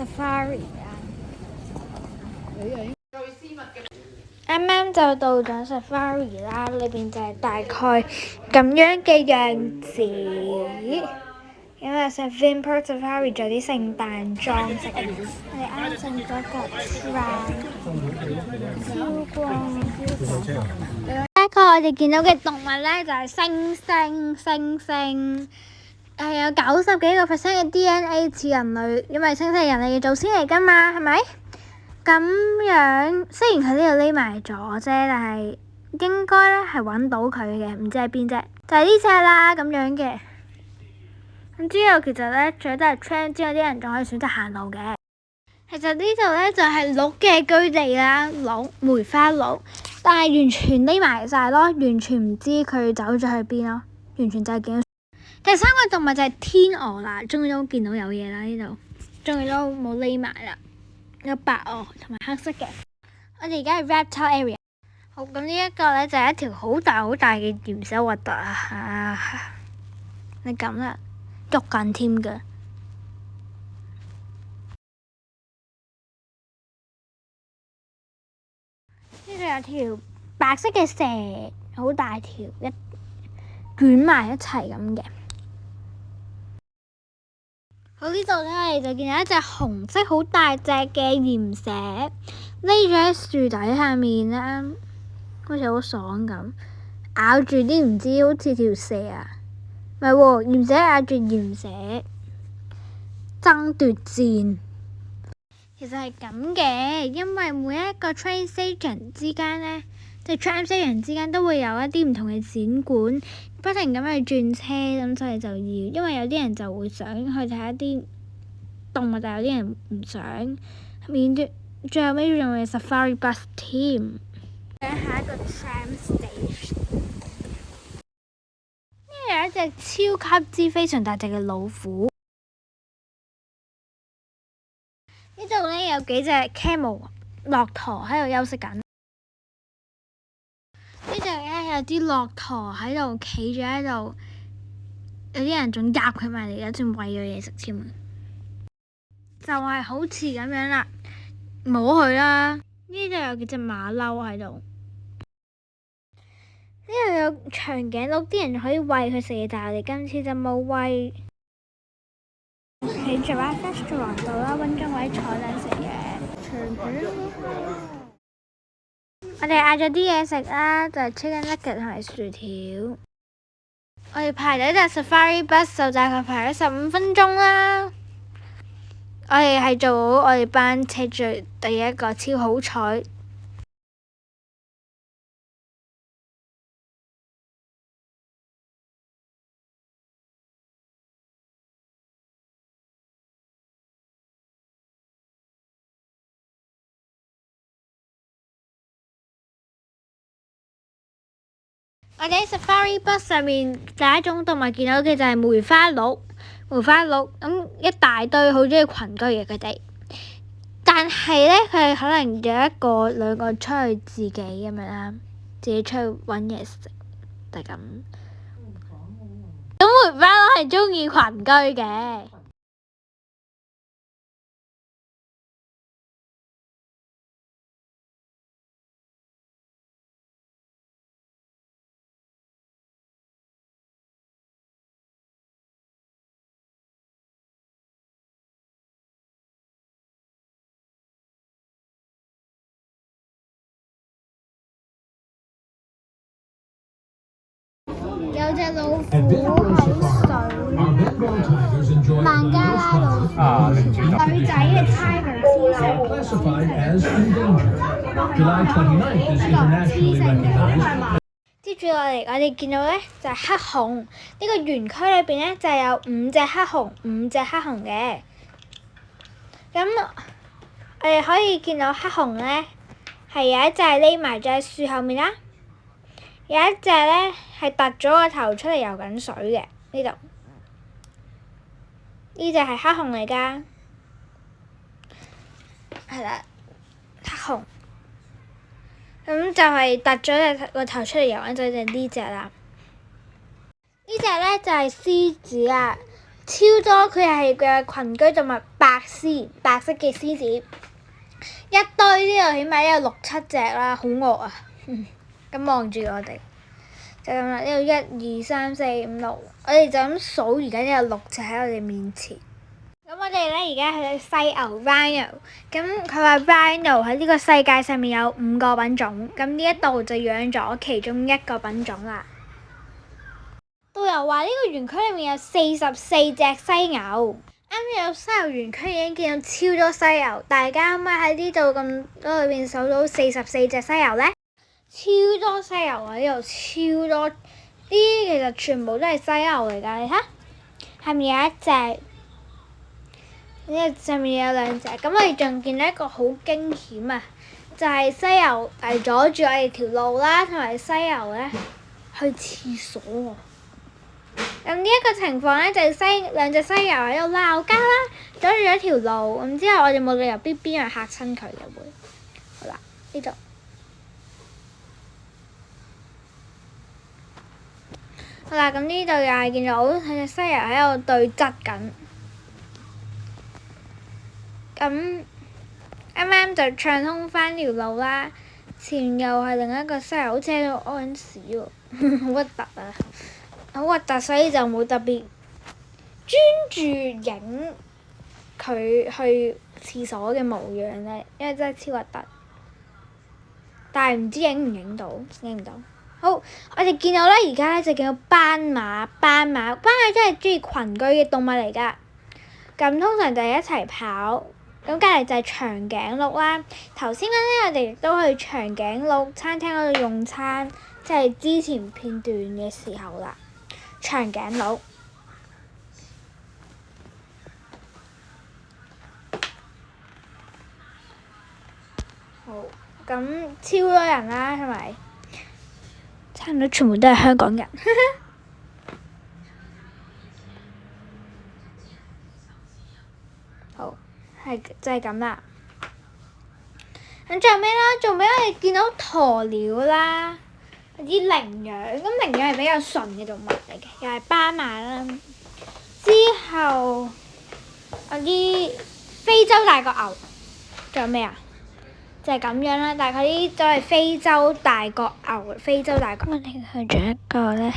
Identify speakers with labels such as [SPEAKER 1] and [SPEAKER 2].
[SPEAKER 1] Safari 啊！啱啱就到咗 Safari 啦，裏邊就係大概咁樣嘅樣子。因為 Vinpearl Safari 仲有啲聖誕裝飾，我哋啱上咗個 train， 超光。第一個我哋見到嘅動物咧就係猩猩，係有90幾個% 嘅 DNA 似人類，因為猩猩係人類嘅祖先嚟㗎嘛，係咪？咁樣雖然佢呢度匿埋咗啫，但係應該咧係揾到佢嘅，唔知喺邊啫。就係呢隻啦，咁樣嘅。咁之後其實咧，除咗都係 train 之外，啲人仲可以選擇行路嘅。其實呢度咧就係鹿嘅居地啦，梅花鹿，但係完全匿埋晒咯，完全唔知佢走咗去邊咯，完全就係見到。第三個動物就係天鵝啦，終於都見到有嘢啦呢度，終於都冇匿埋啦，有白鵝同埋黑色嘅。我哋而家係 reptile area。好，咁呢一個咧就係一條好大嘅鹽蛇，核突啊！你咁啦，喐緊添㗎。呢度有條白色嘅蛇，好大條，捲埋一齊咁嘅。好，呢度咧，我哋就見到一隻紅色好大隻嘅鹽蛇，匿咗喺樹底下面啦，好似好爽咁，咬住啲唔知好似條蛇啊，唔係喎，鹽蛇咬住鹽蛇爭奪戰。其實係咁嘅，因為每一個 train station 之間呢，即係 tram station 之間都會有一啲唔同嘅展館，不停咁去轉車，咁所以就要，因為有啲人就會想去睇一啲動物，但有啲人唔想。最後尾仲有 safari bus 添。下一個 tram station， 呢度有一隻超級之非常大隻嘅老虎。呢度咧有幾隻 camel 駱駝喺度休息緊。呢度咧有啲駱駝喺度企咗喺度，有啲人仲夾佢埋嚟，有仲餵佢嘢食添。就係好似咁樣啦，摸佢啦。呢度有幾隻馬騮喺度。呢度有長頸鹿，啲人可以餵佢食嘢，但係我哋今次就冇餵。喺 Giraffe Restaurant 度啦，揾個位坐低食嘢。我哋嗌咗啲嘢食啦，就係 chicken nugget 同埋薯條。我哋排隊搭 Safari bus 就大概排咗15分鐘啦。我哋係做好我哋班車最第一個，超好彩。我哋喺 Safari bus 上面第一種動物見到嘅就係梅花鹿咁一大堆，好中意群居嘅佢哋。但係咧，佢哋可能有一個兩個出去自己咁樣啦，自己出去揾嘢食，就係咁。咁梅花鹿係中意群居嘅。有隻老虎喺水，孟加拉老虎，女仔嘅 tiger， 接住落嚟，我哋見到咧就係黑熊。呢個園區裏邊咧就有5隻黑熊嘅。咁我哋可以見到黑熊咧係有一隻匿埋咗喺樹後面啦。有一隻咧係突咗個頭出嚟游緊水嘅，呢度，呢隻係黑熊嚟㗎，係啦，黑熊，咁就係突咗個頭出嚟游緊水就係呢隻啦。呢隻咧就係獅子啊，超多，佢係嘅群居動物白色嘅獅子，一堆呢度起碼有6-7隻啦，好惡啊！咁望住我哋就咁啦，呢度1、2、3、4、5、6，我哋就咁數，而家有6隻喺我哋面前。咁我哋咧而家去到犀牛 Rhino， 咁佢話 Rhino 喺呢個世界上面有5個品種，咁呢一度就養咗其中1個品種啦。導遊話呢個園區裏面有44隻犀牛，啱入犀牛園區已經見到超多犀牛，大家可唔可以喺呢度咁多裏邊數到44隻犀牛呢？超多犀牛啊！呢度超多，呢啲其實全部都係犀牛嚟㗎，你睇，下面有1隻，呢個上面有2隻，咁我哋仲見到一個好驚險啊！就係犀牛阻住我哋條路啦，同埋犀牛咧去廁所喎。咁呢一個情況咧，就係2隻犀牛喺度鬧交啦，阻住咗條路。咁之後我哋冇理由邊去嚇親佢嘅會。好啦，呢度。好啦，咁呢度又係見到2隻犀牛喺度對質緊。咁啱啱就暢通返條路啦，前又係另一個犀牛，好似喺度屙緊屎喎，好核突啊！好核突，所以就冇特別專注影佢去廁所嘅模樣咧，因為真係超核突。但係唔知影唔影到，影唔到。好，我哋見到咧，而家咧就見到斑馬真係中意群居嘅動物嚟㗎。咁通常就係一齊跑，咁隔離就係長頸鹿啦。頭先咧，我哋亦都去長頸鹿餐廳嗰度用餐，即係之前片段嘅時候啦。長頸鹿，好，咁超多人啦，係咪？差唔多全部都係香港人。好，就係咁啦。咁最後尾啦，最後尾我哋見到鴕鳥啦。啲羚羊，咁羚羊係比較純嘅動物嚟嘅，又係斑馬啦。之後啲非洲大角牛，仲有咩啊？就係咁樣啦，大概呢啲都係非洲大角牛。我哋去咗一個咧